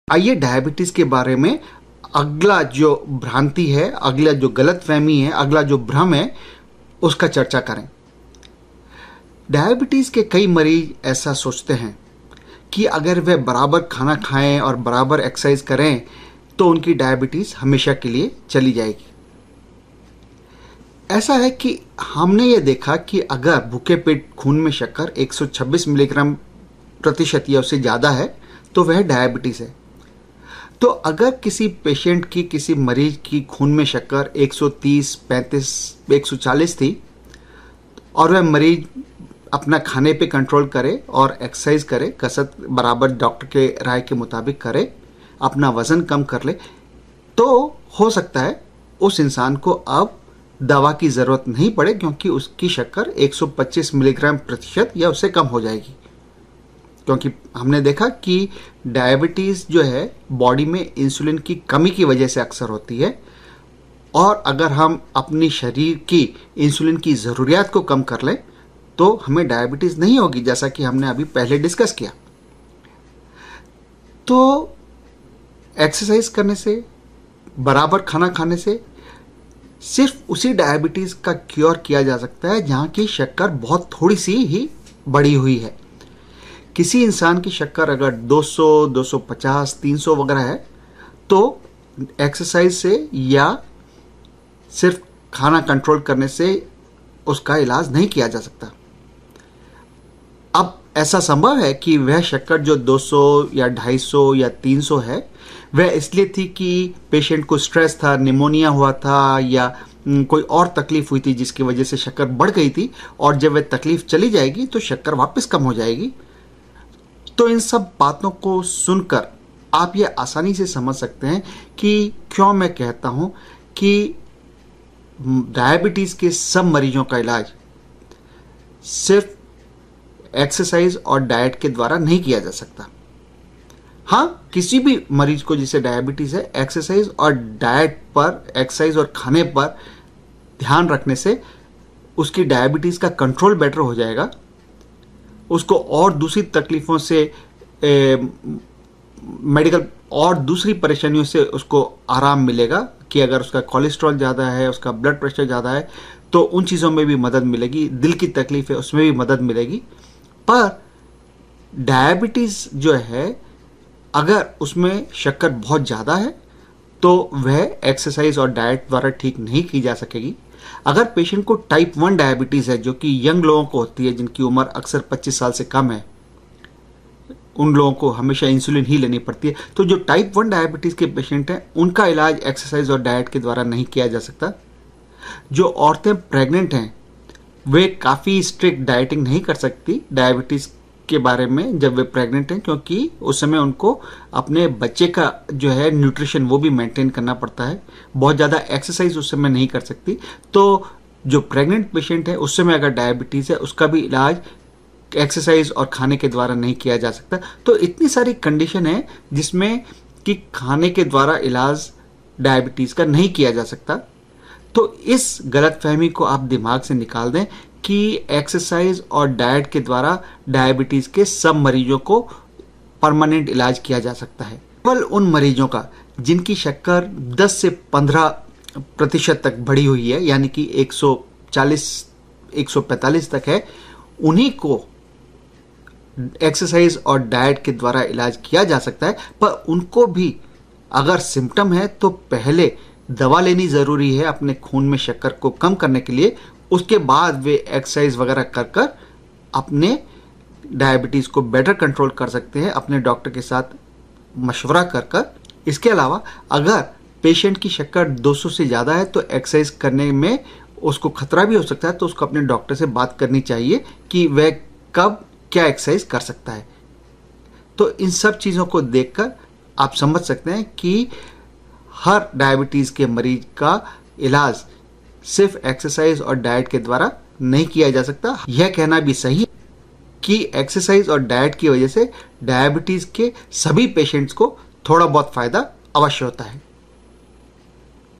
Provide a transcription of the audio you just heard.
आइए डायबिटीज के बारे में अगला जो भ्रांति है, अगला जो गलतफहमी है, अगला जो भ्रम है, उसका चर्चा करें। डायबिटीज के कई मरीज ऐसा सोचते हैं कि अगर वे बराबर खाना खाएं और बराबर एक्सरसाइज करें तो उनकी डायबिटीज हमेशा के लिए चली जाएगी। ऐसा है कि हमने ये देखा कि अगर भूखे पेट खून में शक्कर 126 मिलीग्राम प्रतिशत या उससे ज़्यादा है तो वह डायबिटीज़ है। तो अगर किसी पेशेंट की, किसी मरीज की खून में शक्कर 130, 35, 140 थी और वह मरीज अपना खाने पे कंट्रोल करे और एक्सरसाइज करे, कसरत बराबर डॉक्टर के राय के मुताबिक करे, अपना वज़न कम कर ले, तो हो सकता है उस इंसान को अब दवा की ज़रूरत नहीं पड़े, क्योंकि उसकी शक्कर 125 मिलीग्राम प्रतिशत या उससे कम हो जाएगी। क्योंकि हमने देखा कि डायबिटीज़ जो है बॉडी में इंसुलिन की कमी की वजह से अक्सर होती है, और अगर हम अपनी शरीर की इंसुलिन की ज़रूरियात को कम कर लें तो हमें डायबिटीज़ नहीं होगी, जैसा कि हमने अभी पहले डिस्कस किया। तो एक्सरसाइज करने से, बराबर खाना खाने से सिर्फ उसी डायबिटीज़ का क्योर किया जा सकता है जहाँ की शक्कर बहुत थोड़ी सी ही बढ़ी हुई है। किसी इंसान की शक्कर अगर 200, 250, 300 वगैरह है तो एक्सरसाइज से या सिर्फ खाना कंट्रोल करने से उसका इलाज नहीं किया जा सकता। अब ऐसा संभव है कि वह शक्कर जो 200 या 250 या 300 है वह इसलिए थी कि पेशेंट को स्ट्रेस था, निमोनिया हुआ था या कोई और तकलीफ हुई थी जिसकी वजह से शक्कर बढ़ गई थी, और जब वह तकलीफ चली जाएगी तो शक्कर वापस कम हो जाएगी। तो इन सब बातों को सुनकर आप ये आसानी से समझ सकते हैं कि क्यों मैं कहता हूँ कि डायबिटीज़ के सब मरीजों का इलाज सिर्फ एक्सरसाइज और डाइट के द्वारा नहीं किया जा सकता। हाँ, किसी भी मरीज को जिसे डायबिटीज़ है, एक्सरसाइज और डाइट पर, एक्सरसाइज और खाने पर ध्यान रखने से उसकी डायबिटीज़ का कंट्रोल बेटर हो जाएगा, उसको और दूसरी तकलीफ़ों से, मेडिकल और दूसरी परेशानियों से उसको आराम मिलेगा। कि अगर उसका कोलेस्ट्रॉल ज़्यादा है, उसका ब्लड प्रेशर ज़्यादा है तो उन चीज़ों में भी मदद मिलेगी, दिल की तकलीफ़ है उसमें भी मदद मिलेगी। पर डायबिटीज़ जो है अगर उसमें शक्कर बहुत ज़्यादा है तो वह एक्सरसाइज और डाइट द्वारा ठीक नहीं की जा सकेगी। अगर पेशेंट को टाइप 1 डायबिटीज़ है, जो कि यंग लोगों को होती है, जिनकी उम्र अक्सर 25 साल से कम है, उन लोगों को हमेशा इंसुलिन ही लेनी पड़ती है। तो जो टाइप 1 डायबिटीज़ के पेशेंट हैं उनका इलाज एक्सरसाइज और डाइट के द्वारा नहीं किया जा सकता। जो औरतें प्रेग्नेंट हैं वे काफ़ी स्ट्रिक्ट डाइटिंग नहीं कर सकती डायबिटीज़ के बारे में जब वे प्रेग्नेंट हैं, क्योंकि उस समय उनको अपने बच्चे का जो है न्यूट्रिशन वो भी मेंटेन करना पड़ता है। बहुत ज़्यादा एक्सरसाइज उस समय नहीं कर सकती। तो जो प्रेग्नेंट पेशेंट है उस समय अगर डायबिटीज़ है उसका भी इलाज एक्सरसाइज और खाने के द्वारा नहीं किया जा सकता। तो इतनी सारी कंडीशन है जिसमें कि खाने के द्वारा इलाज डायबिटीज़ का नहीं किया जा सकता। तो इस गलतफहमी को आप दिमाग से निकाल दें कि एक्सरसाइज और डाइट के द्वारा डायबिटीज़ के सब मरीजों को परमानेंट इलाज किया जा सकता है। केवल उन मरीजों का जिनकी शक्कर 10 से 15% तक बढ़ी हुई है, यानी कि 140, 145 तक है, उन्हीं को एक्सरसाइज और डाइट के द्वारा इलाज किया जा सकता है। पर उनको भी अगर सिम्टम है तो पहले दवा लेनी ज़रूरी है अपने खून में शक्कर को कम करने के लिए। उसके बाद वे एक्सरसाइज वगैरह कर कर अपने डायबिटीज़ को बेटर कंट्रोल कर सकते हैं, अपने डॉक्टर के साथ मशवरा कर कर। इसके अलावा अगर पेशेंट की शक्कर 200 से ज़्यादा है तो एक्सरसाइज करने में उसको खतरा भी हो सकता है, तो उसको अपने डॉक्टर से बात करनी चाहिए कि वह कब क्या एक्सरसाइज कर सकता है। तो इन सब चीज़ों को देखकर आप समझ सकते हैं कि हर डायबिटीज़ के मरीज का इलाज सिर्फ एक्सरसाइज और डाइट के द्वारा नहीं किया जा सकता। यह कहना भी सही है कि एक्सरसाइज और डाइट की वजह से डायबिटीज़ के सभी पेशेंट्स को थोड़ा बहुत फ़ायदा अवश्य होता है।